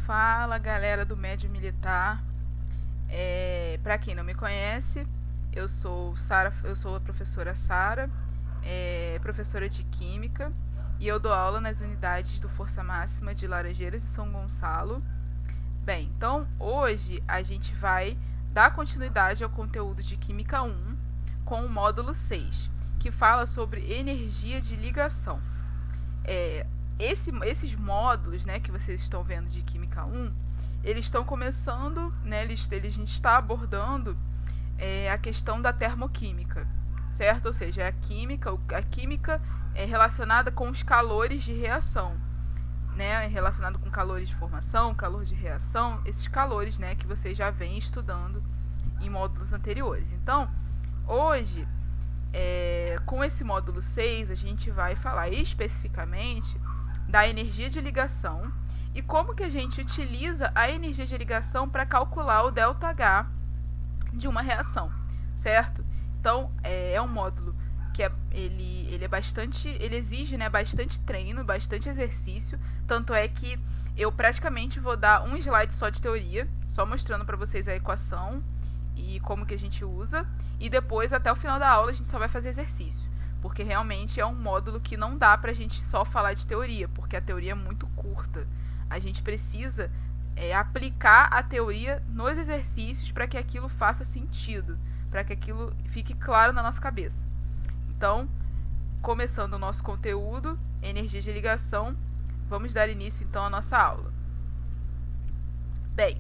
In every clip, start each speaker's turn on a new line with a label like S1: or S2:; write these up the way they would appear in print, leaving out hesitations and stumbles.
S1: Fala, galera do Médio Militar. Para quem não me conhece, eu sou a professora Sara, professora de Química, e eu dou aula nas unidades do Força Máxima de Laranjeiras e São Gonçalo. Bem, então hoje a gente vai dar continuidade ao conteúdo de Química 1 com o módulo 6, que fala sobre energia de ligação. Esses módulos, né, que vocês estão vendo de Química 1, eles estão começando, né, a gente está abordando a questão da termoquímica, certo? Ou seja, a química é relacionada com os calores de reação, né, relacionado com calores de formação, calor de reação, esses calores, né, que vocês já vêm estudando em módulos anteriores. Então, hoje, com esse módulo 6, a gente vai falar especificamente da energia de ligação e como que a gente utiliza a energia de ligação para calcular o ΔH de uma reação, certo? Então, é um módulo que ele exige, né, bastante treino, bastante exercício, tanto é que eu praticamente vou dar um slide só de teoria, só mostrando para vocês a equação e como que a gente usa, e depois, até o final da aula, a gente só vai fazer exercício, porque realmente é um módulo que não dá pra gente só falar de teoria, porque a teoria é muito curta. A gente precisa aplicar a teoria nos exercícios para que aquilo faça sentido, para que aquilo fique claro na nossa cabeça. Então, começando o nosso conteúdo, energia de ligação, vamos dar início então à nossa aula. Bem,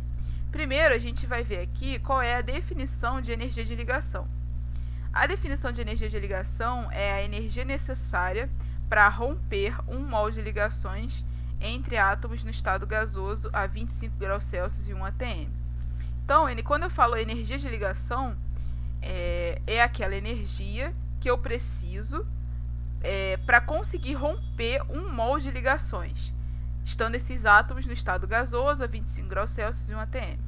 S1: primeiro a gente vai ver aqui qual é a definição de energia de ligação. A definição de energia de ligação é a energia necessária para romper 1 mol de ligações entre átomos no estado gasoso a 25 graus Celsius e 1 atm. Então, quando eu falo energia de ligação, é aquela energia que eu preciso para conseguir romper 1 mol de ligações, estando esses átomos no estado gasoso a 25 graus Celsius e 1 atm.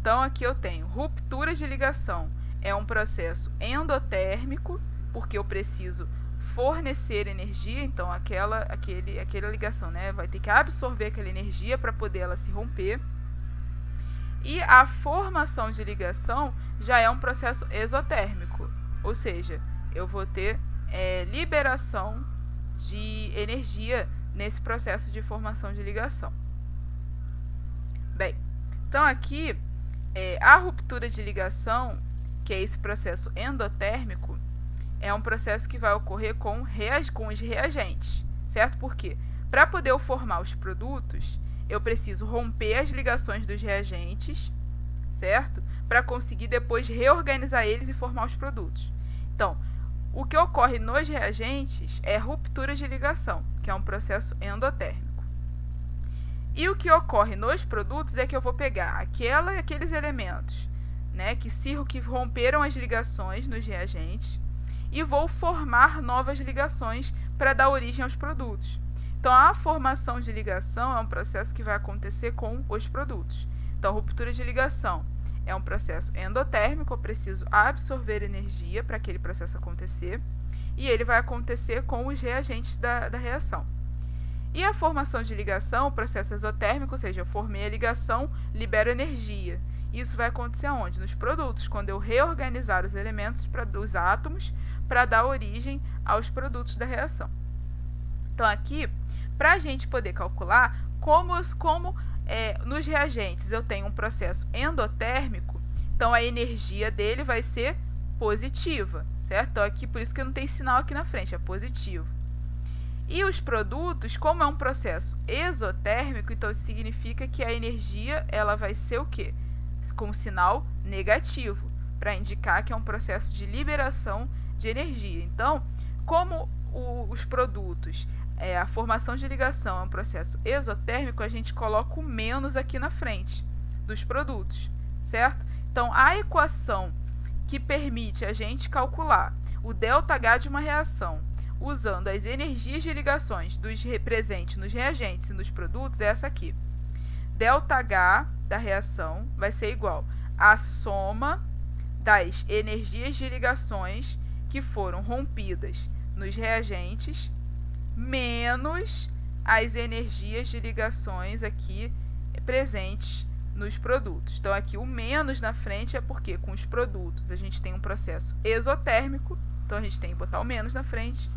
S1: Então, aqui eu tenho ruptura de ligação. É um processo endotérmico, porque eu preciso fornecer energia, então aquela ligação, né, vai ter que absorver aquela energia para poder ela se romper. E a formação de ligação já é um processo exotérmico, ou seja, eu vou ter liberação de energia nesse processo de formação de ligação. Bem, então aqui a ruptura de ligação, que é esse processo endotérmico, é um processo que vai ocorrer com os reagentes, certo? Porque para poder eu formar os produtos, eu preciso romper as ligações dos reagentes, certo? Para conseguir depois reorganizar eles e formar os produtos. Então, o que ocorre nos reagentes é ruptura de ligação, que é um processo endotérmico. E o que ocorre nos produtos é que eu vou pegar aqueles elementos, né, que romperam as ligações nos reagentes e vou formar novas ligações para dar origem aos produtos. Então, a formação de ligação é um processo que vai acontecer com os produtos. Então, ruptura de ligação é um processo endotérmico, eu preciso absorver energia para aquele processo acontecer, e ele vai acontecer com os reagentes da reação. E a formação de ligação, o processo exotérmico, ou seja, eu formei a ligação, libero energia. Isso vai acontecer aonde? Nos produtos, quando eu reorganizar os elementos dos átomos para dar origem aos produtos da reação. Então, aqui, para a gente poder calcular como nos reagentes eu tenho um processo endotérmico, então a energia dele vai ser positiva, certo? Então, aqui, por isso que não tem sinal aqui na frente, é positivo. E os produtos, como é um processo exotérmico, então isso significa que a energia ela vai ser o quê? Com sinal negativo, para indicar que é um processo de liberação de energia. Então, como os produtos, a formação de ligação é um processo exotérmico, a gente coloca o menos aqui na frente dos produtos, certo? Então, a equação que permite a gente calcular o ΔH de uma reação usando as energias de ligações presentes nos reagentes e nos produtos é essa aqui. ΔH da reação vai ser igual à soma das energias de ligações que foram rompidas nos reagentes menos as energias de ligações aqui presentes nos produtos. Então aqui o menos na frente é porque com os produtos a gente tem um processo exotérmico, então a gente tem que botar o menos na frente.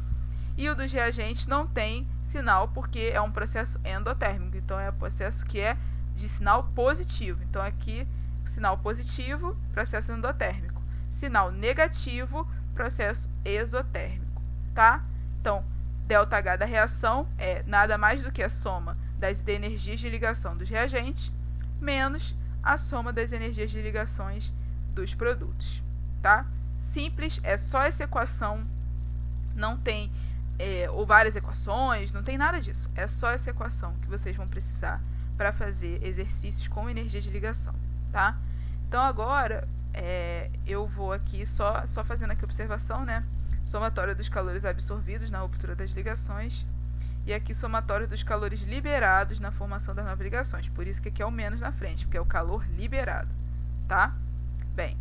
S1: E o dos reagentes não tem sinal porque é um processo endotérmico, então é um processo que é de sinal positivo. Então aqui sinal positivo, processo endotérmico. Sinal negativo, processo exotérmico, tá? Então, ΔH da reação é nada mais do que a soma das energias de ligação dos reagentes menos a soma das energias de ligações dos produtos, tá? Simples, é só essa equação, não tem ou várias equações, não tem nada disso. É só essa equação que vocês vão precisar para fazer exercícios com energia de ligação, tá? Então agora eu vou aqui só fazendo aqui observação, né? Somatório dos calores absorvidos na ruptura das ligações e aqui somatório dos calores liberados na formação das novas ligações. Por isso que aqui é o menos na frente, porque é o calor liberado, tá? Bem,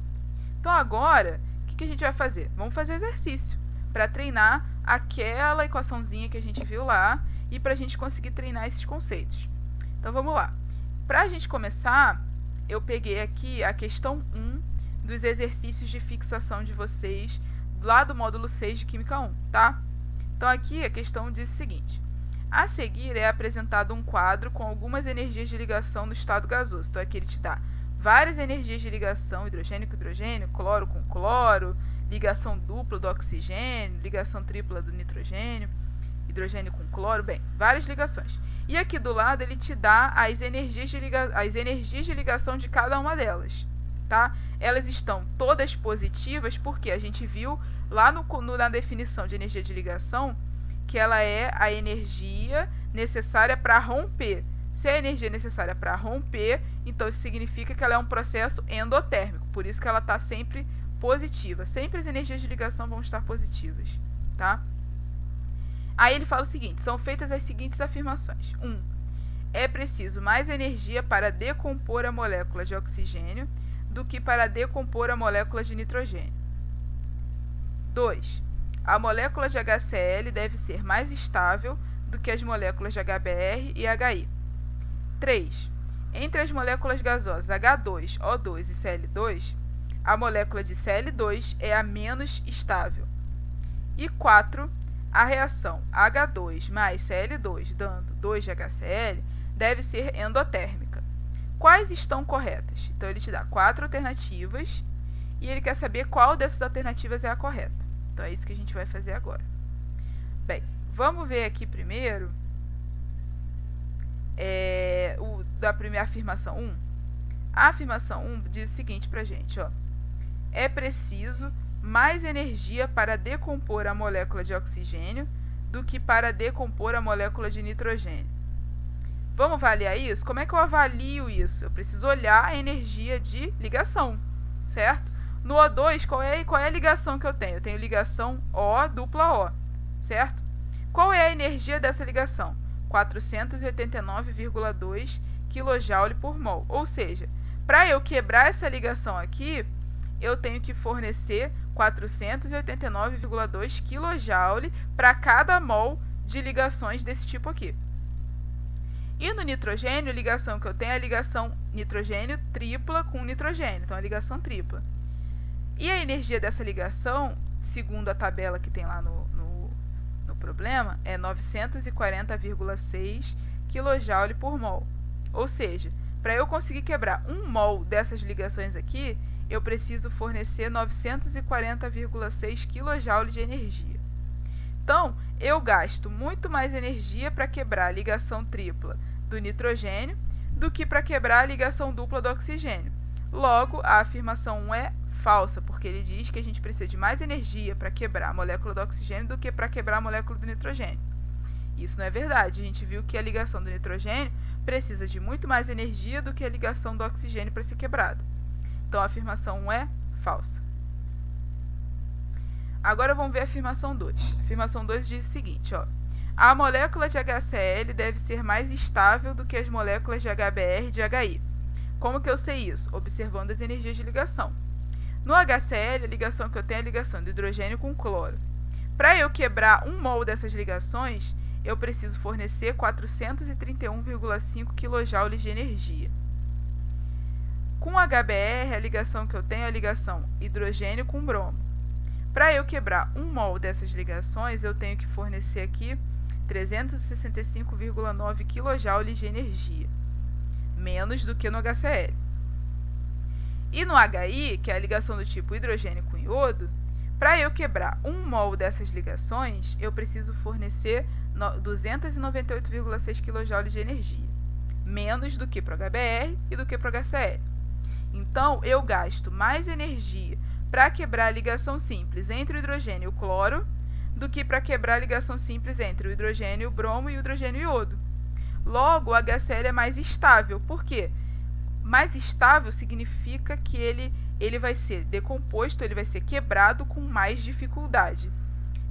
S1: então agora, o que a gente vai fazer? Vamos fazer exercício para treinar aquela equaçãozinha que a gente viu lá e para a gente conseguir treinar esses conceitos. Então vamos lá. Para a gente começar, eu peguei aqui a questão 1 dos exercícios de fixação de vocês lá do módulo 6 de Química 1, tá? Então aqui a questão diz o seguinte: a seguir é apresentado um quadro com algumas energias de ligação no estado gasoso. Então aqui ele te dá várias energias de ligação, hidrogênio com hidrogênio, cloro com cloro, ligação dupla do oxigênio, ligação tripla do nitrogênio, hidrogênio com cloro, bem, várias ligações. E aqui do lado ele te dá as energias de ligação de cada uma delas, tá? Elas estão todas positivas porque a gente viu lá na definição de energia de ligação que ela é a energia necessária para romper. Se é a energia necessária para romper, então isso significa que ela é um processo endotérmico, por isso que ela está sempre positiva. Sempre as energias de ligação vão estar positivas, tá? Aí ele fala o seguinte: são feitas as seguintes afirmações. 1. É preciso mais energia para decompor a molécula de oxigênio do que para decompor a molécula de nitrogênio. 2. A molécula de HCl deve ser mais estável do que as moléculas de HBr e HI. 3. Entre as moléculas gasosas H2, O2 e Cl2, a molécula de Cl2 é a menos estável. E 4. A reação H2 mais Cl2 dando 2 de HCl deve ser endotérmica. Quais estão corretas? Então ele te dá 4 alternativas e ele quer saber qual dessas alternativas é a correta. Então é isso que a gente vai fazer agora. Bem, vamos ver aqui primeiro da primeira afirmação 1. A afirmação 1 diz o seguinte pra gente, ó: é preciso mais energia para decompor a molécula de oxigênio do que para decompor a molécula de nitrogênio. Vamos avaliar isso? Como é que eu avalio isso? Eu preciso olhar a energia de ligação, certo? No O2, qual é a ligação que eu tenho? Eu tenho ligação O dupla O, certo? Qual é a energia dessa ligação? 489,2 kJ por mol. Ou seja, para eu quebrar essa ligação aqui, eu tenho que fornecer 489,2 kJ para cada mol de ligações desse tipo aqui. E no nitrogênio, a ligação que eu tenho é a ligação nitrogênio tripla com nitrogênio, então a ligação tripla. E a energia dessa ligação, segundo a tabela que tem lá no problema, é 940,6 kJ por mol. Ou seja, para eu conseguir quebrar 1 mol dessas ligações aqui, eu preciso fornecer 940,6 kJ de energia. Então, eu gasto muito mais energia para quebrar a ligação tripla do nitrogênio do que para quebrar a ligação dupla do oxigênio. Logo, a afirmação 1 é falsa, porque ele diz que a gente precisa de mais energia para quebrar a molécula do oxigênio do que para quebrar a molécula do nitrogênio. Isso não é verdade. A gente viu que a ligação do nitrogênio precisa de muito mais energia do que a ligação do oxigênio para ser quebrada. Então, a afirmação 1 é falsa. Agora vamos ver a afirmação 2. A afirmação 2 diz o seguinte, ó: a molécula de HCl deve ser mais estável do que as moléculas de HBr e de HI. Como que eu sei isso? Observando as energias de ligação. No HCl, a ligação que eu tenho é a ligação do hidrogênio com cloro. Para eu quebrar 1 mol dessas ligações, eu preciso fornecer 431,5 kJ de energia. Com HBr, a ligação que eu tenho é a ligação hidrogênio com bromo. Para eu quebrar 1 mol dessas ligações, eu tenho que fornecer aqui 365,9 kJ de energia, menos do que no HCl. E no HI, que é a ligação do tipo hidrogênio com iodo, para eu quebrar 1 mol dessas ligações, eu preciso fornecer 298,6 kJ de energia, menos do que para o HBr e do que para o HCl. Então, eu gasto mais energia para quebrar a ligação simples entre o hidrogênio e o cloro do que para quebrar a ligação simples entre o hidrogênio e o bromo e o hidrogênio e iodo. Logo, o HCl é mais estável. Por quê? Mais estável significa que ele vai ser decomposto, ele vai ser quebrado com mais dificuldade.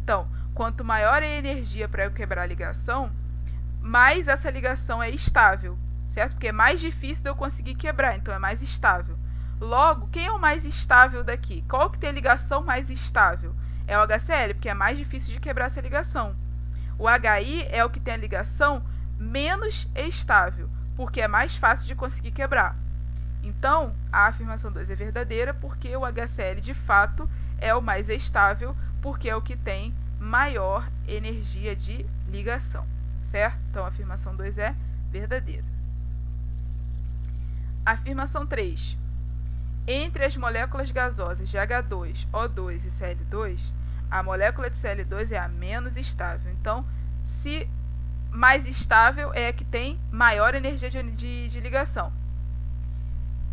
S1: Então, quanto maior é a energia para eu quebrar a ligação, mais essa ligação é estável, certo? Porque é mais difícil de eu conseguir quebrar, então é mais estável. Logo, quem é o mais estável daqui? Qual que tem a ligação mais estável? É o HCl, porque é mais difícil de quebrar essa ligação. O HI é o que tem a ligação menos estável, porque é mais fácil de conseguir quebrar. Então, a afirmação 2 é verdadeira, porque o HCl, de fato, é o mais estável, porque é o que tem maior energia de ligação, certo? Então, a afirmação 2 é verdadeira. Afirmação 3. Entre as moléculas gasosas de H2, O2 e Cl2, a molécula de Cl2 é a menos estável. Então, se mais estável é a que tem maior energia de ligação.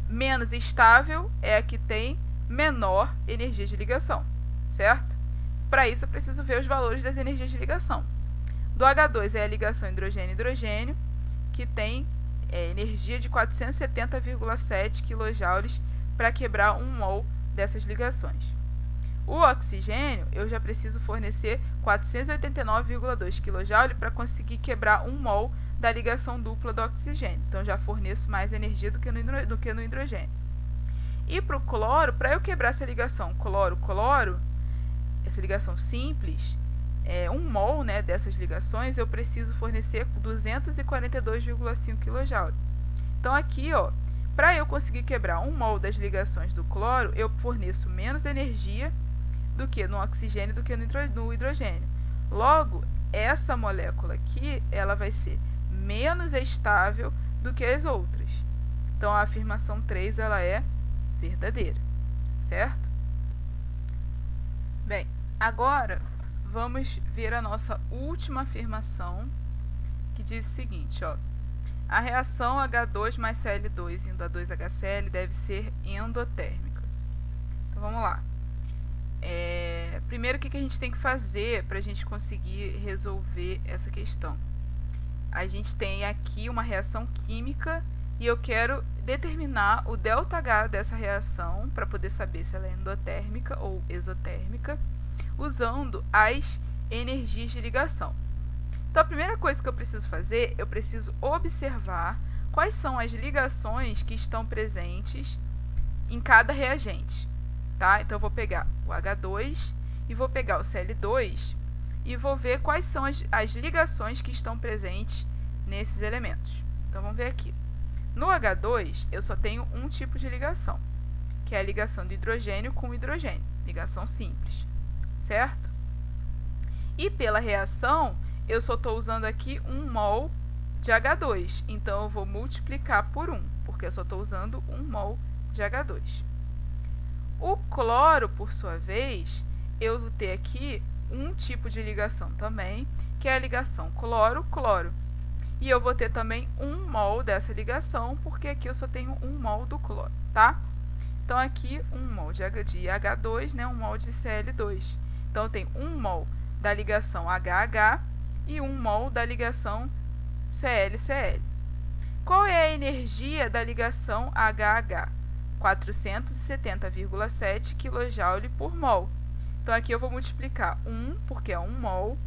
S1: Menos estável é a que tem menor energia de ligação, certo? Para isso, eu preciso ver os valores das energias de ligação. Do H2 é a ligação hidrogênio-hidrogênio, que tem energia de 470,7 kJ para quebrar 1 mol dessas ligações. O oxigênio, eu já preciso fornecer 489,2 kJ para conseguir quebrar 1 mol da ligação dupla do oxigênio. Então, já forneço mais energia do que no hidrogênio. E para o cloro, para eu quebrar essa ligação cloro-cloro, essa ligação simples, 1 mol, né, dessas ligações, eu preciso fornecer 242,5 kJ. Então, aqui, para eu conseguir quebrar 1 mol das ligações do cloro, eu forneço menos energia do que no oxigênio do que no hidrogênio. Logo, essa molécula aqui, ela vai ser menos estável do que as outras. Então, a afirmação 3 ela é verdadeira, certo? Bem, agora vamos ver a nossa última afirmação, que diz o seguinte, a reação H2 mais Cl2 indo a 2HCl deve ser endotérmica. Então, vamos lá. Primeiro, o que a gente tem que fazer para a gente conseguir resolver essa questão? A gente tem aqui uma reação química e eu quero determinar o ΔH dessa reação para poder saber se ela é endotérmica ou exotérmica, usando as energias de ligação. Então, a primeira coisa que eu preciso fazer, eu preciso observar quais são as ligações que estão presentes em cada reagente. Tá? Então, eu vou pegar o H2 e vou pegar o Cl2 e vou ver quais são as ligações que estão presentes nesses elementos. Então, vamos ver aqui. No H2, eu só tenho um tipo de ligação, que é a ligação do hidrogênio com hidrogênio, ligação simples, certo? E pela reação, eu só estou usando aqui 1 mol de H2, então eu vou multiplicar por 1, porque eu só estou usando 1 mol de H2. O cloro, por sua vez, eu vou ter aqui um tipo de ligação também, que é a ligação cloro-cloro. E eu vou ter também 1 mol dessa ligação, porque aqui eu só tenho 1 mol do cloro, tá? Então, aqui 1 mol de H2, né, 1 mol de Cl2. Então, eu tenho 1 mol da ligação HH e 1 mol da ligação ClCl. Qual é a energia da ligação HH? 470,7 kJ por mol. Então, aqui eu vou multiplicar 1, porque é 1 mol,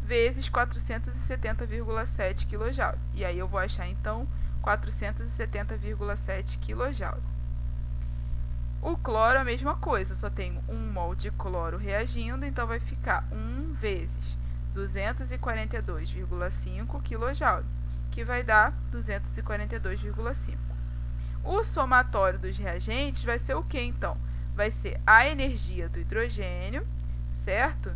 S1: vezes 470,7 kJ. E aí eu vou achar, então, 470,7 kJ. O cloro é a mesma coisa, eu só tenho 1 mol de cloro reagindo, então vai ficar 1 vezes 242,5 kJ, que vai dar 242,5. O somatório dos reagentes vai ser o que, então? Vai ser a energia do hidrogênio, certo?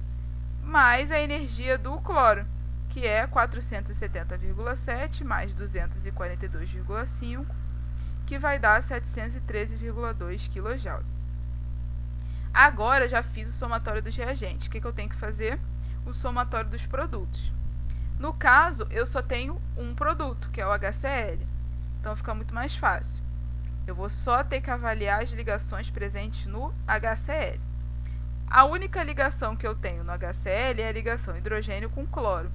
S1: Mais a energia do cloro, que é 470,7 mais 242,5, que vai dar 713,2 kJ. Agora eu já fiz o somatório dos reagentes. O que eu tenho que fazer? O somatório dos produtos. No caso, eu só tenho um produto, que é o HCl. Então fica muito mais fácil. Eu vou só ter que avaliar as ligações presentes no HCl. A única ligação que eu tenho no HCl é a ligação hidrogênio com cloro.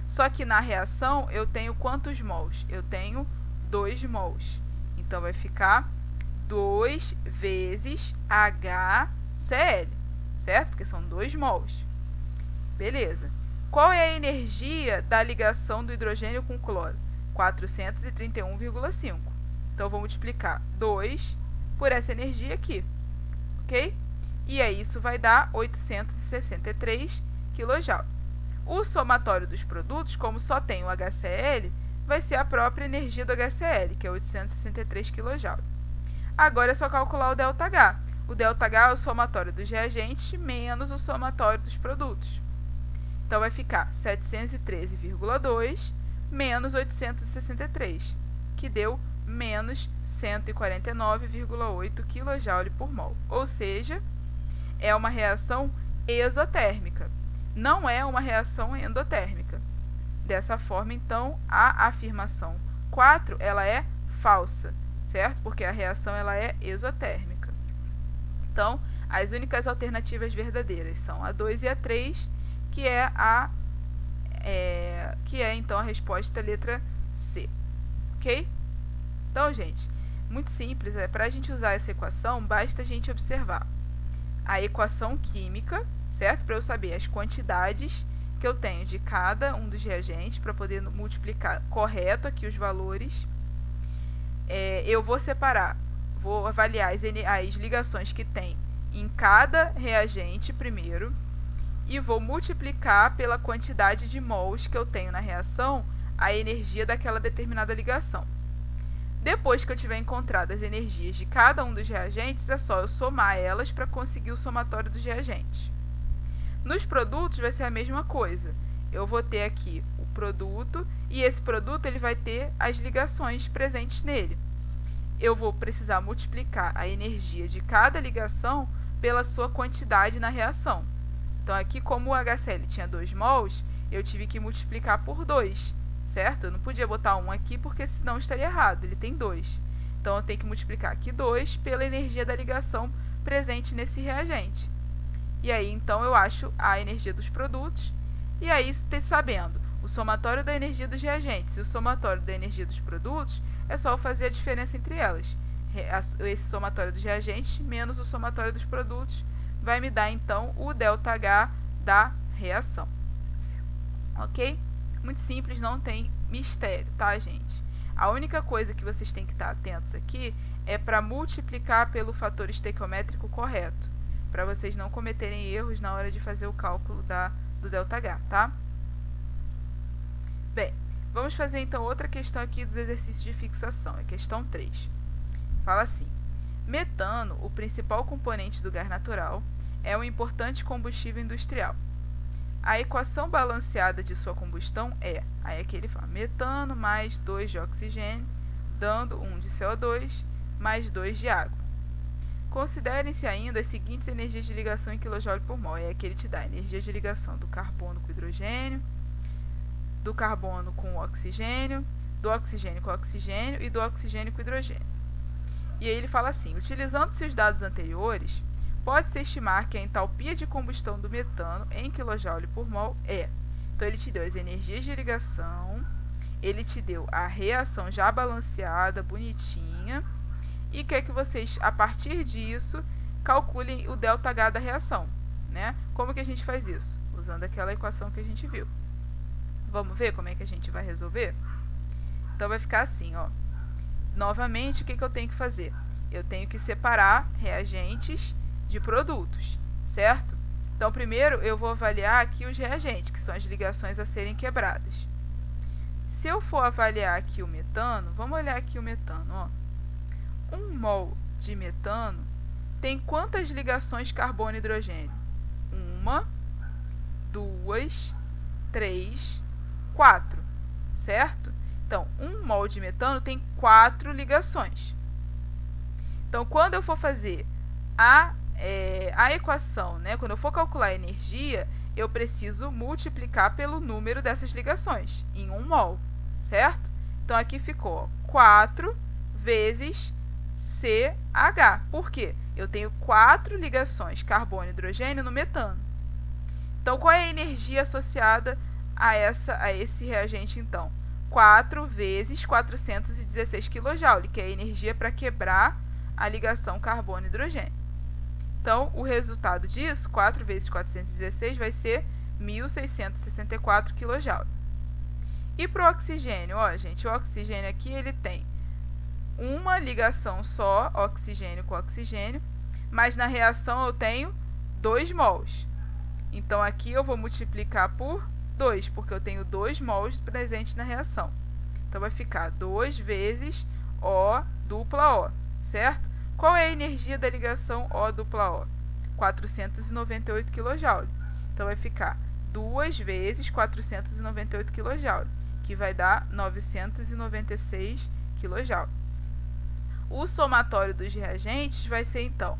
S1: Só que na reação eu tenho quantos mols? Eu tenho 2 mols. Então vai ficar 2 vezes HCl, certo? Porque são 2 mols. Beleza. Qual é a energia da ligação do hidrogênio com cloro? 431,5. Então, eu vou multiplicar 2 por essa energia aqui, ok? E aí, isso vai dar 863 kJ. O somatório dos produtos, como só tem o HCl, vai ser a própria energia do HCl, que é 863 kJ. Agora é só calcular o ΔH. O ΔH é o somatório dos reagentes menos o somatório dos produtos. Então, vai ficar 713,2 menos 863, que deu menos 149,8 kJ por mol. Ou seja, é uma reação exotérmica, não é uma reação endotérmica. Dessa forma, então, a afirmação 4 ela é falsa, certo? Porque a reação ela é exotérmica. Então, as únicas alternativas verdadeiras são a 2 e a 3, que é então a resposta letra C, ok? Então, gente, muito simples. Para a gente usar essa equação, basta a gente observar a equação química, certo? Para eu saber as quantidades que eu tenho de cada um dos reagentes, para poder multiplicar correto aqui os valores. Eu vou separar, vou avaliar as ligações que tem em cada reagente primeiro, e vou multiplicar pela quantidade de mols que eu tenho na reação a energia daquela determinada ligação. Depois que eu tiver encontrado as energias de cada um dos reagentes, é só eu somar elas para conseguir o somatório dos reagentes. Nos produtos vai ser a mesma coisa. Eu vou ter aqui o produto e esse produto ele vai ter as ligações presentes nele. Eu vou precisar multiplicar a energia de cada ligação pela sua quantidade na reação. Então, aqui, como o HCl tinha 2 mols, eu tive que multiplicar por 2, certo? Eu não podia botar 1 aqui, porque senão estaria errado. Ele tem 2. Então, eu tenho que multiplicar aqui 2 pela energia da ligação presente nesse reagente. E aí, então, eu acho a energia dos produtos. E aí, sabendo o somatório da energia dos reagentes e o somatório da energia dos produtos, é só eu fazer a diferença entre elas. Esse somatório dos reagentes menos o somatório dos produtos vai me dar, então, o ΔH da reação. Ok? Muito simples, não tem mistério, tá, gente? A única coisa que vocês têm que estar atentos aqui é para multiplicar pelo fator estequiométrico correto, para vocês não cometerem erros na hora de fazer o cálculo do ΔH, tá? Bem, vamos fazer, então, outra questão aqui dos exercícios de fixação, é questão 3. Fala assim: metano, o principal componente do gás natural, é um importante combustível industrial. A equação balanceada de sua combustão é, aí aqui ele fala, metano mais 2 de oxigênio, dando 1 de CO2, mais 2 de água. Considerem-se ainda as seguintes energias de ligação em kJ por mol. É que ele te dá a energia de ligação do carbono com hidrogênio, do carbono com oxigênio, do oxigênio com oxigênio e do oxigênio com hidrogênio. E aí ele fala assim: utilizando-se os dados anteriores, pode-se estimar que a entalpia de combustão do metano em kJ por mol é... Então, ele te deu as energias de ligação, ele te deu a reação já balanceada, bonitinha, e quer que vocês, a partir disso, calculem o ΔH da reação, né? Como que a gente faz isso? Usando aquela equação que a gente viu. Vamos ver como é que a gente vai resolver? Então, vai ficar assim, ó. Novamente, o que eu tenho que fazer? Eu tenho que separar reagentes de produtos, certo? Então, primeiro eu vou avaliar aqui os reagentes, que são as ligações a serem quebradas. Se eu for avaliar aqui o metano, vamos olhar aqui o metano. Ó. 1 mol de metano tem quantas ligações carbono e hidrogênio? 1, 2, 3, 4, certo? Então, 1 mol de metano tem 4 ligações. Então, quando eu for fazer a equação, né, quando eu for calcular a energia, eu preciso multiplicar pelo número dessas ligações, em 1 mol, certo? Então, aqui ficou 4 vezes CH. Por quê? Eu tenho 4 ligações carbono e hidrogênio no metano. Então, qual é a energia associada a esse reagente, então? 4 vezes 416 kJ, que é a energia para quebrar a ligação carbono e hidrogênio. Então, o resultado disso, 4 vezes 416, vai ser 1.664 kJ. E para o oxigênio? Ó, gente, o oxigênio aqui ele tem uma ligação só, oxigênio com oxigênio, mas na reação eu tenho 2 mols. Então, aqui eu vou multiplicar por 2, porque eu tenho 2 mols presentes na reação. Então, vai ficar 2 vezes O dupla O, certo? Qual é a energia da ligação O dupla O? 498 kJ. Então, vai ficar 2 vezes 498 kJ, que vai dar 996 kJ. O somatório dos reagentes vai ser, então,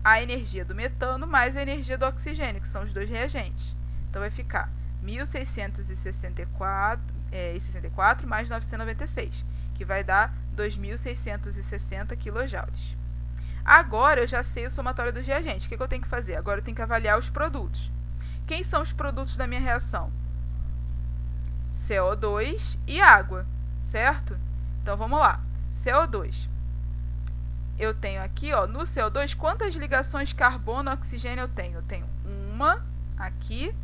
S1: a energia do metano mais a energia do oxigênio, que são os dois reagentes. Então, vai ficar 1.664 mais 996, que vai dar 2.660 kJ. Agora, eu já sei o somatório dos reagentes. O que eu tenho que fazer? Agora, eu tenho que avaliar os produtos. Quem são os produtos da minha reação? CO2 e água, certo? Então, vamos lá. CO2. Eu tenho aqui, ó, no CO2, quantas ligações carbono-oxigênio eu tenho? Eu tenho uma aqui,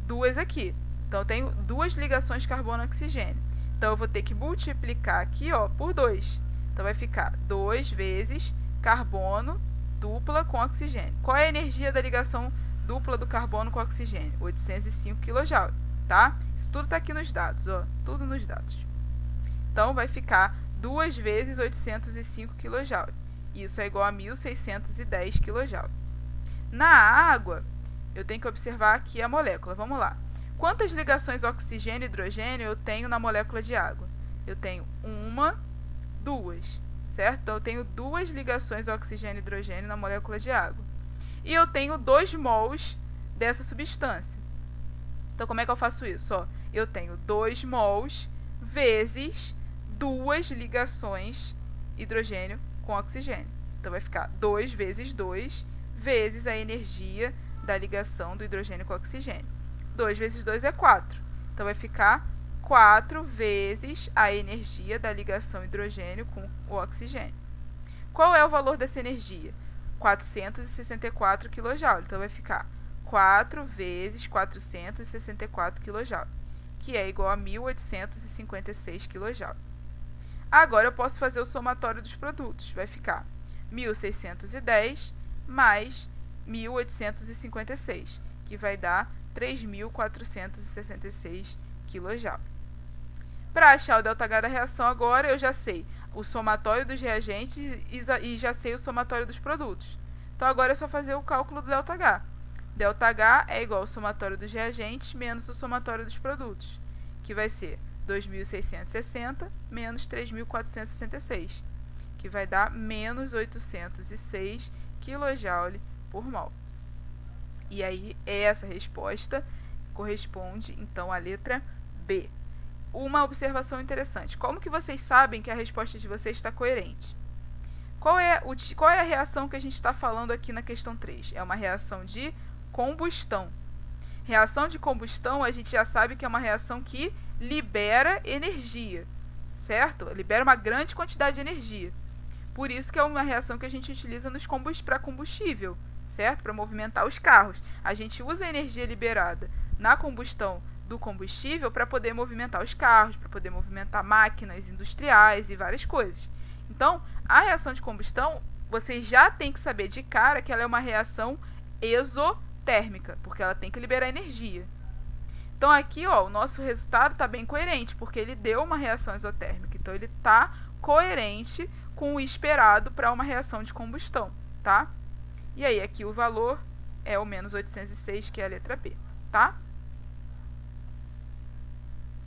S1: 2 aqui. Então, eu tenho 2 ligações carbono-oxigênio. Então, eu vou ter que multiplicar aqui, ó, por 2. Então, vai ficar 2 vezes carbono dupla com oxigênio. Qual é a energia da ligação dupla do carbono com oxigênio? 805 kJ, tá? Isso tudo está aqui nos dados, ó, tudo nos dados. Então, vai ficar 2 vezes 805 kJ. Isso é igual a 1.610 kJ. Na água, eu tenho que observar aqui a molécula. Vamos lá. Quantas ligações oxigênio e hidrogênio eu tenho na molécula de água? Eu tenho 1, 2, certo? Então, eu tenho 2 ligações oxigênio e hidrogênio na molécula de água. E eu tenho 2 mols dessa substância. Então, como é que eu faço isso? Ó, eu tenho 2 mols vezes 2 ligações hidrogênio com oxigênio. Então, vai ficar 2 vezes 2 vezes a energia da ligação do hidrogênio com oxigênio. 2 vezes 2 é 4. Então, vai ficar 4 vezes a energia da ligação hidrogênio com o oxigênio. Qual é o valor dessa energia? 464 kJ. Então, vai ficar 4 vezes 464 kJ, que é igual a 1.856 kJ. Agora, eu posso fazer o somatório dos produtos. Vai ficar 1.610 mais 1.856, que vai dar 3.466 kJ. Para achar o ΔH da reação agora, eu já sei o somatório dos reagentes e já sei o somatório dos produtos. Então, agora é só fazer o cálculo do ΔH. ΔH é igual ao somatório dos reagentes menos o somatório dos produtos, que vai ser 2.660 menos 3.466, que vai dar menos 806 kJ por mol. E aí, essa resposta corresponde, então, à letra B. Uma observação interessante. Como que vocês sabem que a resposta de vocês está coerente? Qual é a reação que a gente está falando aqui na questão 3? É uma reação de combustão. Reação de combustão, a gente já sabe que é uma reação que libera energia, certo? Libera uma grande quantidade de energia. Por isso que é uma reação que a gente utiliza para combustível, certo? Para movimentar os carros. A gente usa a energia liberada na combustão do combustível para poder movimentar os carros, para poder movimentar máquinas industriais e várias coisas. Então, a reação de combustão, vocês já têm que saber de cara que ela é uma reação exotérmica. térmica, porque ela tem que liberar energia. Então aqui, ó, o nosso resultado está bem coerente, porque ele deu uma reação exotérmica. Então ele está coerente com o esperado para uma reação de combustão, tá? E aí aqui o valor é o menos 806, que é a letra B, tá?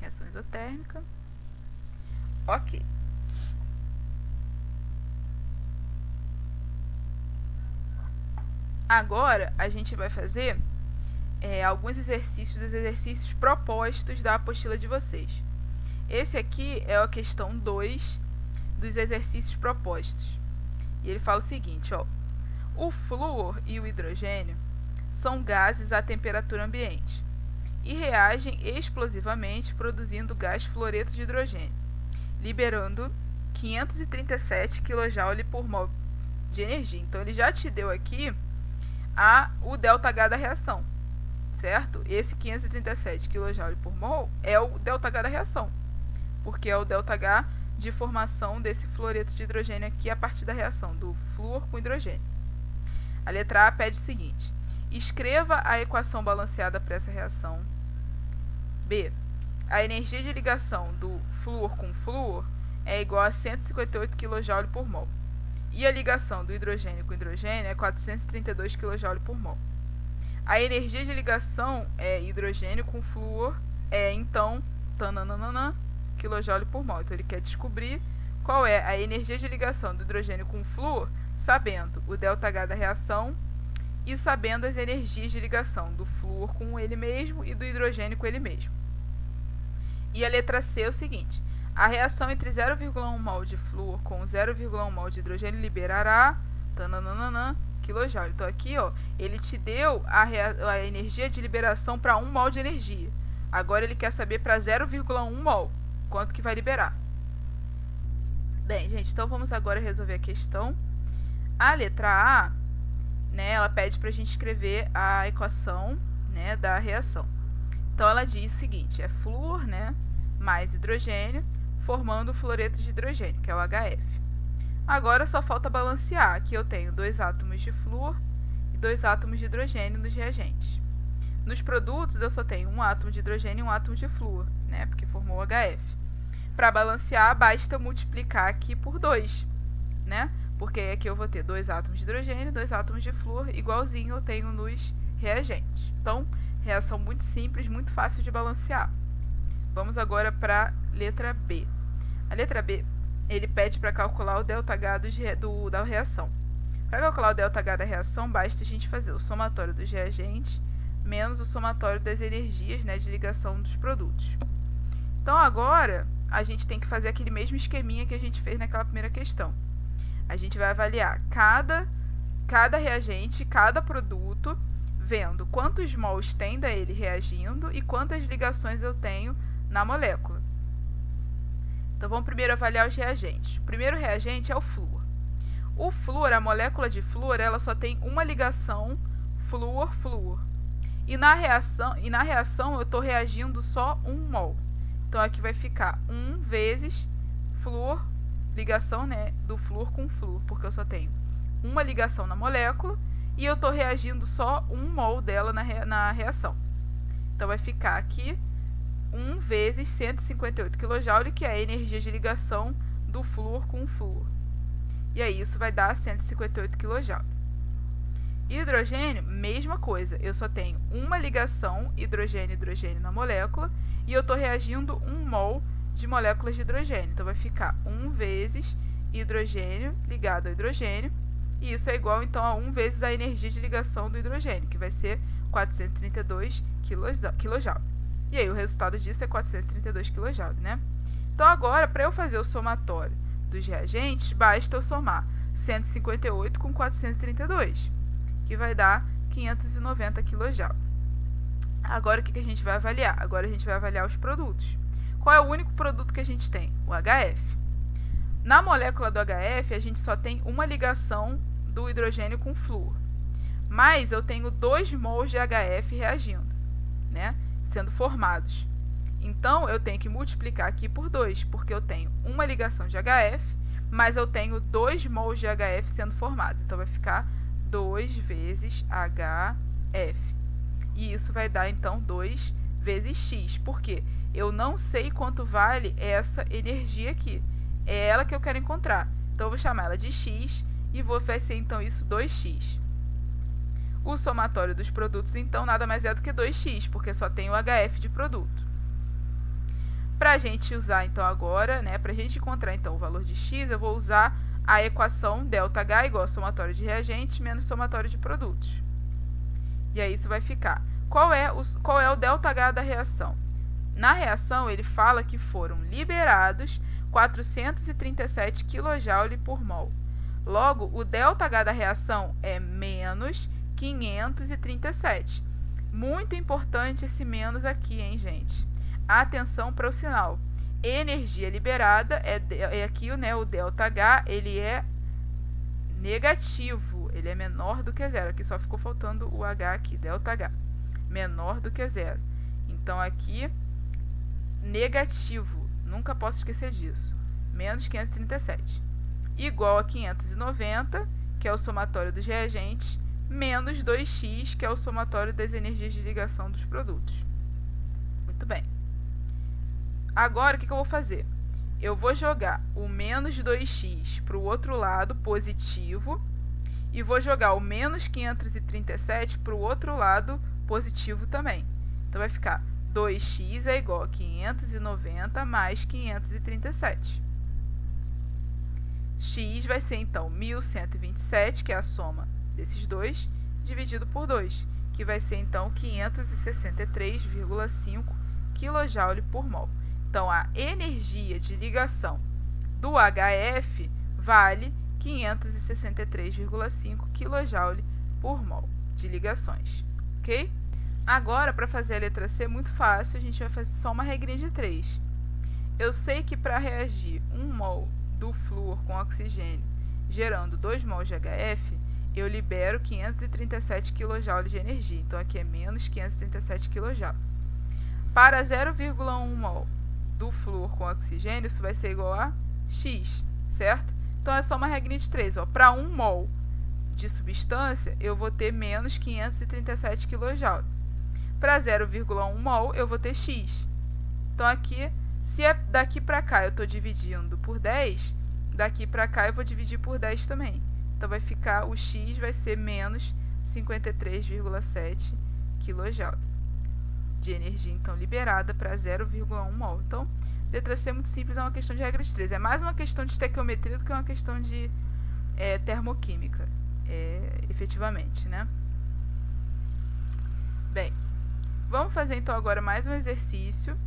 S1: Reação exotérmica. Ok. Agora a gente vai fazer alguns exercícios dos exercícios propostos da apostila de vocês. Esse aqui é a questão 2 dos exercícios propostos. E ele fala o seguinte, ó: o flúor e o hidrogênio são gases à temperatura ambiente e reagem explosivamente produzindo gás fluoreto de hidrogênio, liberando 537 kJ por mol de energia. Então ele já te deu aqui o ΔH da reação, certo? Esse 537 kJ por mol é o ΔH da reação, porque é o ΔH de formação desse fluoreto de hidrogênio aqui a partir da reação do flúor com hidrogênio. A letra A pede o seguinte: escreva a equação balanceada para essa reação. B. A energia de ligação do flúor com flúor é igual a 158 kJ por mol. E a ligação do hidrogênio com hidrogênio é 432 kJ por mol. A energia de ligação hidrogênio com flúor é, então, kJ por mol. Então ele quer descobrir qual é a energia de ligação do hidrogênio com flúor, sabendo o ΔH da reação e sabendo as energias de ligação do flúor com ele mesmo e do hidrogênio com ele mesmo. E a letra C é o seguinte: a reação entre 0,1 mol de flúor com 0,1 mol de hidrogênio liberará kJ. Então aqui, ó, ele te deu a energia de liberação para 1 mol de energia. Agora ele quer saber para 0,1 mol quanto que vai liberar. Bem, gente, então vamos agora resolver a questão. A letra A, né, ela pede para a gente escrever a equação, né, da reação. Então ela diz o seguinte: é flúor, né, mais hidrogênio, formando o fluoreto de hidrogênio, que é o HF. Agora só falta balancear. Aqui eu tenho 2 átomos de flúor e 2 átomos de hidrogênio nos reagentes. Nos produtos eu só tenho 1 átomo de hidrogênio e 1 átomo de flúor, né, porque formou o HF. Para balancear, basta multiplicar aqui por 2, né, porque aqui eu vou ter 2 átomos de hidrogênio e 2 átomos de flúor, igualzinho eu tenho nos reagentes. Então, reação muito simples, muito fácil de balancear. Vamos agora para a letra B. A letra B, ele pede para calcular o ΔH da reação. Para calcular o ΔH da reação, basta a gente fazer o somatório dos reagentes menos o somatório das energias, né, de ligação dos produtos. Então agora a gente tem que fazer aquele mesmo esqueminha que a gente fez naquela primeira questão. A gente vai avaliar cada reagente, cada produto, vendo quantos mols tem dele reagindo e quantas ligações eu tenho na molécula. Então vamos primeiro avaliar os reagentes. O primeiro reagente é o flúor. O flúor, a molécula de flúor, ela só tem uma ligação flúor-flúor. E na reação eu estou reagindo só 1 mol. Então aqui vai ficar 1 vezes flúor, ligação, né, do flúor com flúor, porque eu só tenho uma ligação na molécula e eu estou reagindo só 1 mol dela na reação. Então vai ficar aqui 1 vezes 158 kJ, que é a energia de ligação do flúor com o flúor. E aí isso vai dar 158 kJ. Hidrogênio, mesma coisa. Eu só tenho uma ligação hidrogênio-hidrogênio na molécula e eu estou reagindo 1 mol de moléculas de hidrogênio. Então vai ficar 1 vezes hidrogênio ligado ao hidrogênio. E isso é igual, então, a 1 vezes a energia de ligação do hidrogênio, que vai ser 432 kJ. E aí o resultado disso é 432 kJ, né? Então agora, para eu fazer o somatório dos reagentes, basta eu somar 158 com 432, que vai dar 590 kJ. Agora o que a gente vai avaliar? Agora a gente vai avaliar os produtos. Qual é o único produto que a gente tem? O HF. Na molécula do HF, a gente só tem uma ligação do hidrogênio com flúor. Mas eu tenho 2 mols de HF reagindo, né, sendo formados. Então, eu tenho que multiplicar aqui por 2, porque eu tenho uma ligação de HF, mas eu tenho 2 mols de HF sendo formados. Então, vai ficar 2 vezes HF. E isso vai dar, então, 2 vezes x. Por quê? Eu não sei quanto vale essa energia aqui. É ela que eu quero encontrar. Então, eu vou chamar ela de x e vai ser, então, isso 2x. O somatório dos produtos, então, nada mais é do que 2x, porque só tem o HF de produto. Para a gente usar, então, agora, né, para a gente encontrar, então, o valor de x, eu vou usar a equação ΔH igual a somatório de reagentes menos somatório de produtos. E aí isso vai ficar. Qual é o ΔH da reação? Na reação, ele fala que foram liberados 437 kJ por mol. Logo, o ΔH da reação é menos 537. Muito importante esse menos aqui, hein, gente? Atenção para o sinal. Energia liberada é aqui, né, o ΔH, ele é negativo, ele é menor do que zero. Aqui só ficou faltando o H aqui, ΔH, menor do que zero. Então, aqui, negativo, nunca posso esquecer disso, menos 537. Igual a 590, que é o somatório dos reagentes, menos 2x, que é o somatório das energias de ligação dos produtos. Muito bem. Agora, o que eu vou fazer? Eu vou jogar o menos 2x para o outro lado, positivo, e vou jogar o menos 537 para o outro lado, positivo também. Então, vai ficar 2x é igual a 590 mais 537. X vai ser, então, 1.127, que é a soma desses dois, dividido por 2, que vai ser, então, 563,5 kJ por mol. Então, a energia de ligação do HF vale 563,5 kJ por mol de ligações, ok? Agora, para fazer a letra C, é muito fácil, a gente vai fazer só uma regrinha de 3. Eu sei que para reagir 1 mol do flúor com oxigênio, gerando 2 mols de HF, eu libero 537 kJ de energia. Então, aqui é menos 537 kJ. Para 0,1 mol do flúor com oxigênio, isso vai ser igual a x, certo? Então, é só uma regrinha de 3. Para 1 mol de substância, eu vou ter menos 537 kJ. Para 0,1 mol, eu vou ter x. Então, aqui, se é daqui para cá eu estou dividindo por 10, daqui para cá eu vou dividir por 10 também. Então, vai ficar, o x vai ser menos 53,7 kJ de energia, então, liberada para 0,1 mol. Então, letra C é muito simples, é uma questão de regra de 3. É mais uma questão de estequiometria do que uma questão de termoquímica, efetivamente, né? Bem, vamos fazer, então, agora mais um exercício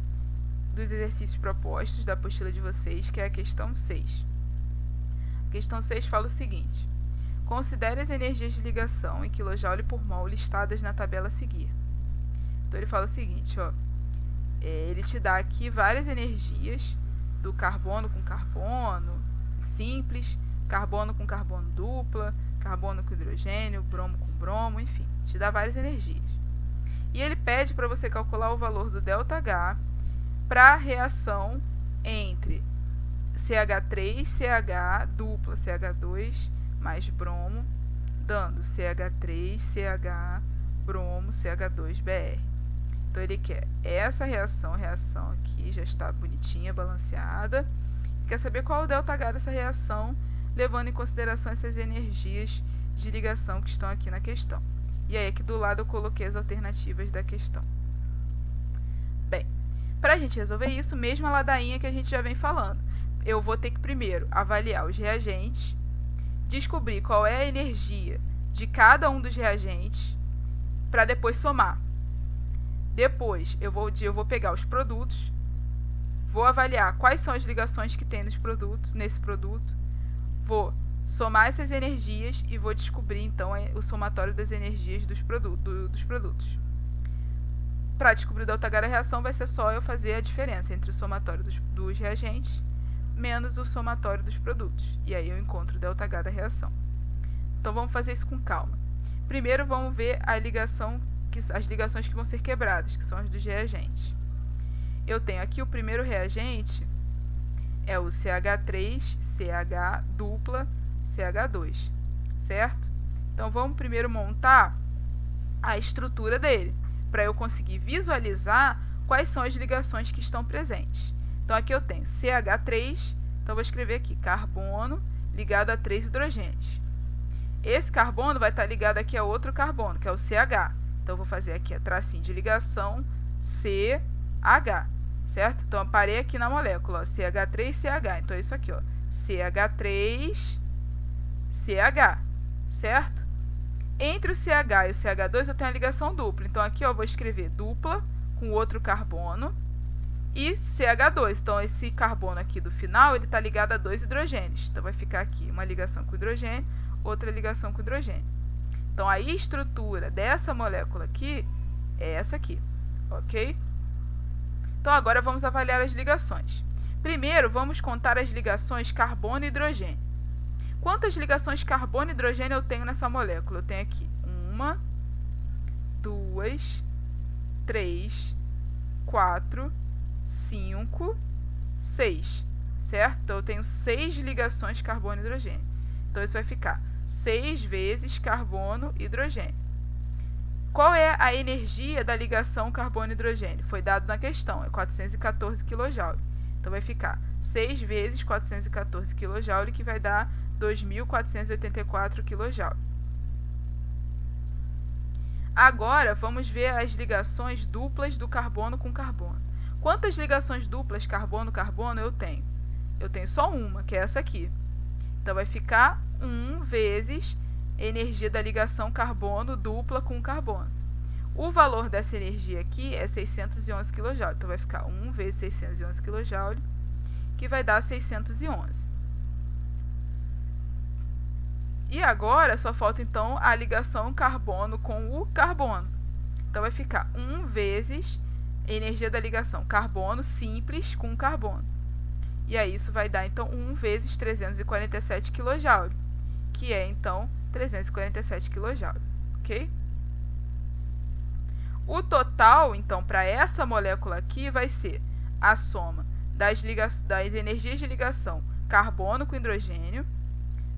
S1: dos exercícios propostos da apostila de vocês, que é a questão 6. A questão 6 fala o seguinte: considere as energias de ligação em kJ por mol listadas na tabela a seguir. Então, ele fala o seguinte, ó, ele te dá aqui várias energias do carbono com carbono simples, carbono com carbono dupla, carbono com hidrogênio, bromo com bromo, enfim, te dá várias energias. E ele pede para você calcular o valor do ΔH para a reação entre CH3, CH dupla, CH2 mais bromo, dando CH3, CH, bromo, CH2Br. Então, ele quer essa reação aqui, já está bonitinha, balanceada. Quer saber qual é o ΔH dessa reação, levando em consideração essas energias de ligação que estão aqui na questão. E aí, aqui do lado, eu coloquei as alternativas da questão. Bem, para a gente resolver isso, mesma ladainha que a gente já vem falando. Eu vou ter que primeiro avaliar os reagentes, descobrir qual é a energia de cada um dos reagentes, para depois somar. Depois, eu vou pegar os produtos, vou avaliar quais são as ligações que tem nesse produto, vou somar essas energias e vou descobrir, então, o somatório das energias dos produtos. Para descobrir o ΔH da reação, vai ser só eu fazer a diferença entre o somatório dos reagentes menos o somatório dos produtos. E aí eu encontro o ΔH da reação. Então, vamos fazer isso com calma. Primeiro, vamos ver as ligações que vão ser quebradas, que são as dos reagentes. Eu tenho aqui o primeiro reagente, é o CH3, CH dupla, CH2, certo? Então, vamos primeiro montar a estrutura dele. para eu conseguir visualizar quais são as ligações que estão presentes. Então, aqui eu tenho CH3, então vou escrever aqui carbono ligado a 3 hidrogênios. Esse carbono vai estar ligado aqui a outro carbono, que é o CH. Então, eu vou fazer aqui a tracinho de ligação CH, certo? Então, eu parei aqui na molécula, ó, CH3CH. Então, é isso aqui, ó, CH3CH, certo? Entre o CH e o CH2 eu tenho a ligação dupla. Então, aqui eu vou escrever dupla com outro carbono e CH2. Então, esse carbono aqui do final, ele está ligado a 2 hidrogênios. Então, vai ficar aqui uma ligação com hidrogênio, outra ligação com hidrogênio. Então, a estrutura dessa molécula aqui é essa aqui, ok? Então, agora vamos avaliar as ligações. Primeiro, vamos contar as ligações carbono e hidrogênio. Quantas ligações carbono e hidrogênio eu tenho nessa molécula? Eu tenho aqui 1, 2, 3, 4, 5, 6, certo? Então, eu tenho 6 ligações carbono e hidrogênio. Então, isso vai ficar 6 vezes carbono e hidrogênio. Qual é a energia da ligação carbono e hidrogênio? Foi dado na questão, é 414 kJ. Então, vai ficar 6 vezes 414 kJ, que vai dar 2.484 kJ. Agora, vamos ver as ligações duplas do carbono com carbono. Quantas ligações duplas carbono-carbono eu tenho? Eu tenho só uma, que é essa aqui. Então, vai ficar 1 vezes energia da ligação carbono dupla com carbono. O valor dessa energia aqui é 611 kJ. Então, vai ficar 1 vezes 611 kJ, que vai dar 611. E agora, só falta, então, a ligação carbono com o carbono. Então, vai ficar 1 vezes energia da ligação carbono simples com carbono. E aí, isso vai dar, então, 1 vezes 347 kJ, que é, então, 347 kJ, ok? O total, então, para essa molécula aqui vai ser a soma das energias de ligação carbono com hidrogênio,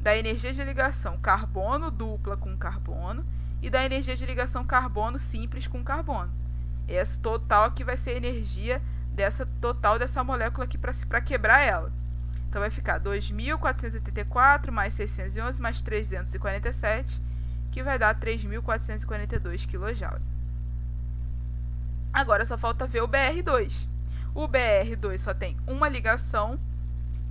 S1: da energia de ligação carbono dupla com carbono e da energia de ligação carbono simples com carbono. Esse total aqui vai ser a energia total dessa molécula aqui para quebrar ela. Então, vai ficar 2.484 mais 611 mais 347, que vai dar 3.442 kJ. Agora, só falta ver o BR2. O BR2 só tem uma ligação,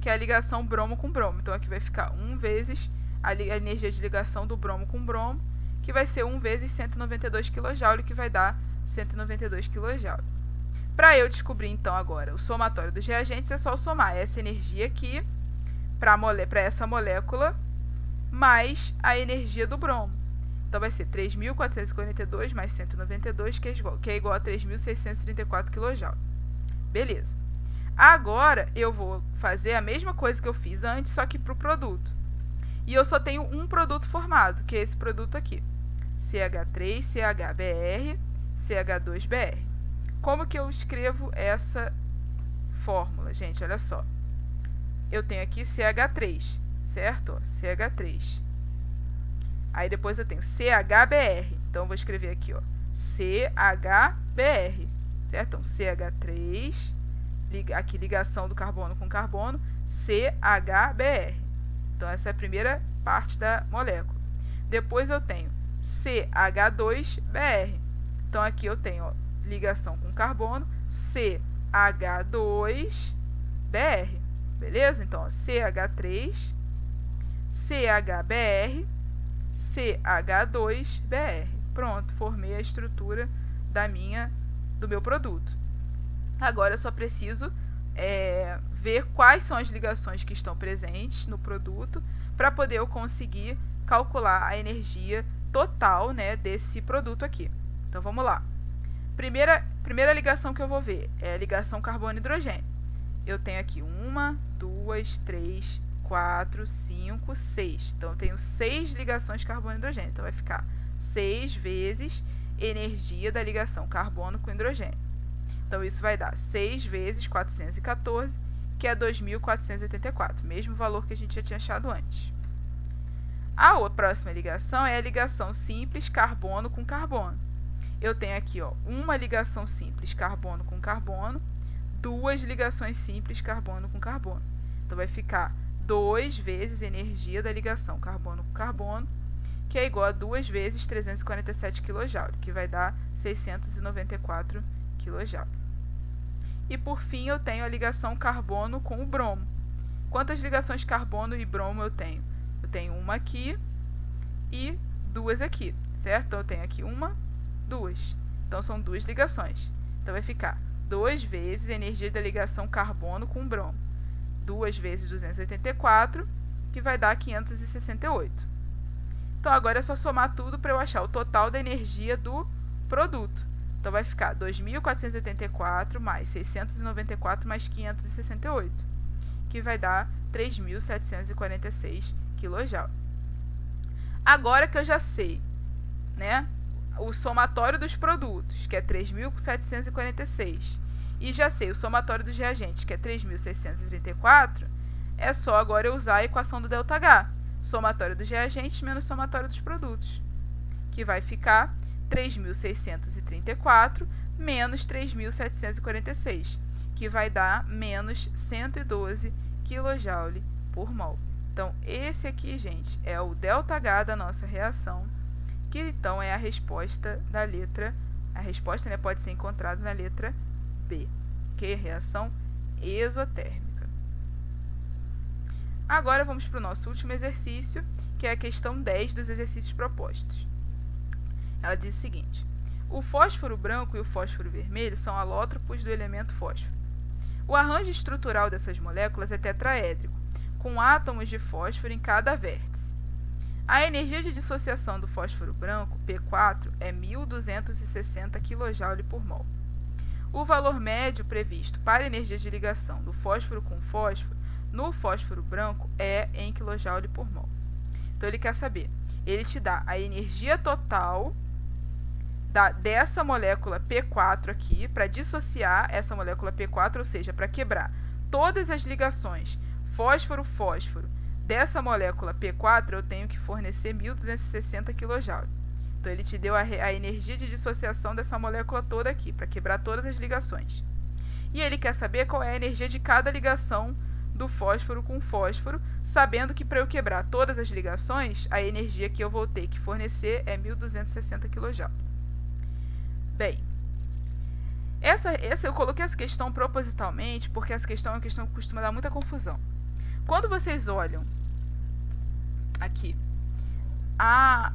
S1: que é a ligação bromo com bromo. Então, aqui vai ficar 1 vezes a energia de ligação do bromo com bromo, que vai ser 1 vezes 192 kJ, que vai dar 192 kJ. Para eu descobrir, então, agora o somatório dos reagentes, é só eu somar essa energia aqui para essa molécula mais a energia do bromo. Então, vai ser 3.442 mais 192, que é igual a 3.634 kJ. Beleza. Agora, eu vou fazer a mesma coisa que eu fiz antes, só que para o produto. E eu só tenho um produto formado, que é esse produto aqui. CH3CHBr, CH2Br. Como que eu escrevo essa fórmula? Gente, olha só. Eu tenho aqui CH3, certo? CH3. Aí depois eu tenho CHBr. Então, eu vou escrever aqui, ó, CHBr, certo? Então, CH3, aqui ligação do carbono com carbono, CHBr. Então, essa é a primeira parte da molécula. Depois eu tenho CH2Br. Então, aqui eu tenho, ó, ligação com carbono, CH2Br. Beleza? Então, ó, CH3, CHBr, CH2Br. Pronto, formei a estrutura do meu produto. Agora eu só preciso ver quais são as ligações que estão presentes no produto para poder eu conseguir calcular a energia total, né, desse produto aqui. Então, vamos lá. Primeira ligação que eu vou ver é a ligação carbono-hidrogênio. Eu tenho aqui 1, 2, 3, 4, 5, 6. Então, eu tenho 6 ligações carbono-hidrogênio. Então, vai ficar 6 vezes energia da ligação carbono com hidrogênio. Então, isso vai dar 6 vezes 414, que é 2.484. Mesmo valor que a gente já tinha achado antes. A próxima ligação é a ligação simples carbono com carbono. eu tenho aqui, ó, uma ligação simples carbono com carbono, duas ligações simples carbono com carbono. Então, vai ficar 2 vezes a energia da ligação carbono com carbono, que é igual a 2 vezes 347 kJ, que vai dar 694 kJ. E, por fim, eu tenho a ligação carbono com o bromo. Quantas ligações carbono e bromo eu tenho? Eu tenho uma aqui e duas aqui, certo? Então, eu tenho aqui uma, duas. Então, são 2 ligações. Então, vai ficar 2 vezes a energia da ligação carbono com bromo. 2 vezes 284, que vai dar 568. Então, agora é só somar tudo para eu achar o total da energia do produto. Então, vai ficar 2.484 mais 694 mais 568, que vai dar 3.746 kJ. Agora que eu já sei, né, o somatório dos produtos, que é 3.746, e já sei o somatório dos reagentes, que é 3.634, é só agora eu usar a equação do ΔH. Somatório dos reagentes menos somatório dos produtos, que vai ficar 3.634 menos 3.746, que vai dar menos 112 kJ por mol. Então, esse aqui, gente, é o ΔH da nossa reação, que então é a resposta da letra, a resposta, né, pode ser encontrada na letra B, que é reação exotérmica. Agora vamos para o nosso último exercício, que é a questão 10 dos exercícios propostos. Ela diz o seguinte: o fósforo branco e o fósforo vermelho são alótropos do elemento fósforo. O arranjo estrutural dessas moléculas é tetraédrico, com átomos de fósforo em cada vértice. A energia de dissociação do fósforo branco, P4, é 1.260 kJ por mol. O valor médio previsto para a energia de ligação do fósforo com fósforo no fósforo branco é em kJ por mol. Então, ele quer saber, ele te dá a energia total dessa molécula P4 aqui, para dissociar essa molécula P4, ou seja, para quebrar todas as ligações fósforo-fósforo dessa molécula P4, eu tenho que fornecer 1.260 kJ. Então, ele te deu a energia de dissociação dessa molécula toda aqui, para quebrar todas as ligações. E ele quer saber qual é a energia de cada ligação do fósforo com fósforo, sabendo que para eu quebrar todas as ligações, a energia que eu vou ter que fornecer é 1.260 kJ. Bem, eu coloquei essa questão propositalmente, porque essa questão é uma questão que costuma dar muita confusão. Quando vocês olham aqui a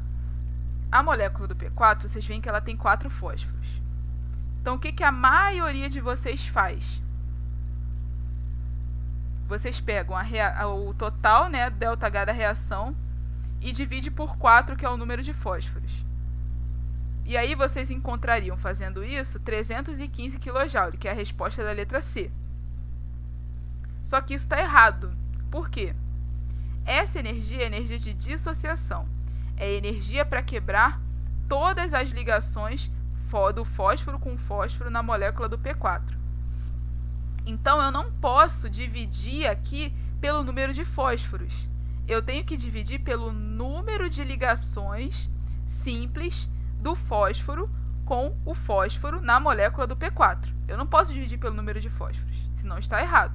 S1: molécula do P4, vocês veem que ela tem 4 fósforos. Então, o que a maioria de vocês faz? Vocês pegam o total, né, ΔH da reação, e divide por 4, que é o número de fósforos. E aí vocês encontrariam, fazendo isso, 315 kJ, que é a resposta da letra C. Só que isso está errado. Por quê? Essa energia é energia de dissociação. É energia para quebrar todas as ligações do fósforo com fósforo na molécula do P4. Então, eu não posso dividir aqui pelo número de fósforos. Eu tenho que dividir pelo número de ligações simples do fósforo com o fósforo na molécula do P4. Eu não posso dividir pelo número de fósforos, senão está errado.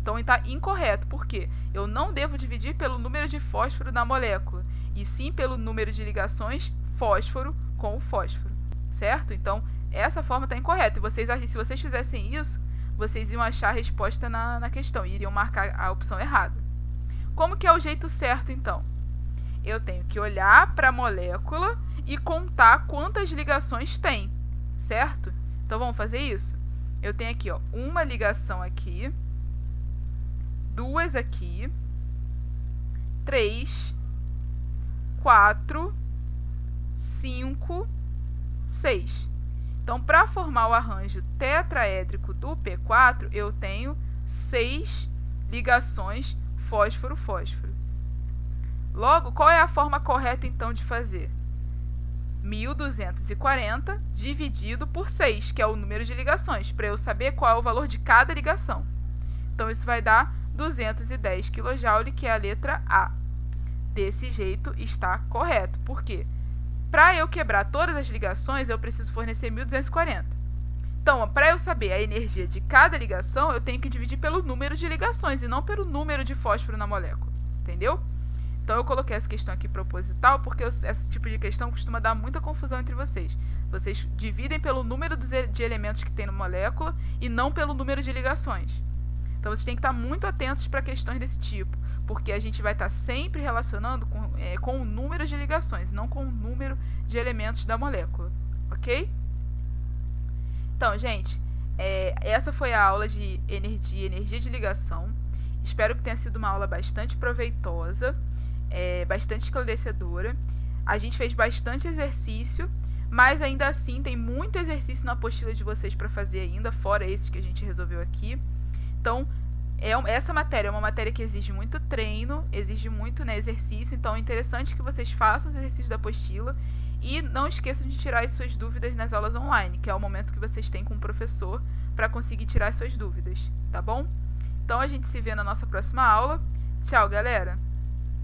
S1: Então, está incorreto. Por quê? Eu não devo dividir pelo número de fósforo na molécula, e sim pelo número de ligações fósforo com o fósforo. Certo? Então, essa forma está incorreta. E se vocês fizessem isso, vocês iam achar a resposta na questão e iriam marcar a opção errada. Como que é o jeito certo, então? Eu tenho que olhar para a molécula e contar quantas ligações tem, certo? Então, vamos fazer isso? Eu tenho aqui, ó, uma ligação aqui, duas aqui, 3, 4, 5, 6. Então, para formar o arranjo tetraédrico do P4, eu tenho 6 ligações fósforo-fósforo. Logo, qual é a forma correta, então, de fazer? 1.240 dividido por 6, que é o número de ligações, para eu saber qual é o valor de cada ligação. Então, isso vai dar 210 kJ, que é a letra A. Desse jeito, está correto. Por quê? Para eu quebrar todas as ligações, eu preciso fornecer 1240. Então, para eu saber a energia de cada ligação, eu tenho que dividir pelo número de ligações e não pelo número de fósforo na molécula. Entendeu? Então eu coloquei essa questão aqui proposital porque esse tipo de questão costuma dar muita confusão entre vocês. Vocês dividem pelo número de elementos que tem na molécula e não pelo número de ligações. Então vocês têm que estar muito atentos para questões desse tipo, porque a gente vai estar sempre relacionando com o número de ligações, não com o número de elementos da molécula, ok? Então, gente, essa foi a aula de energia de ligação. Espero que tenha sido uma aula bastante proveitosa, bastante esclarecedora. A gente fez bastante exercício, mas ainda assim tem muito exercício na apostila de vocês para fazer ainda, fora esses que a gente resolveu aqui. Então, essa matéria é uma matéria que exige muito treino, exige muito, né, exercício, então é interessante que vocês façam os exercícios da apostila e não esqueçam de tirar as suas dúvidas nas aulas online, que é o momento que vocês têm com o professor para conseguir tirar as suas dúvidas, tá bom? Então a gente se vê na nossa próxima aula. Tchau, galera!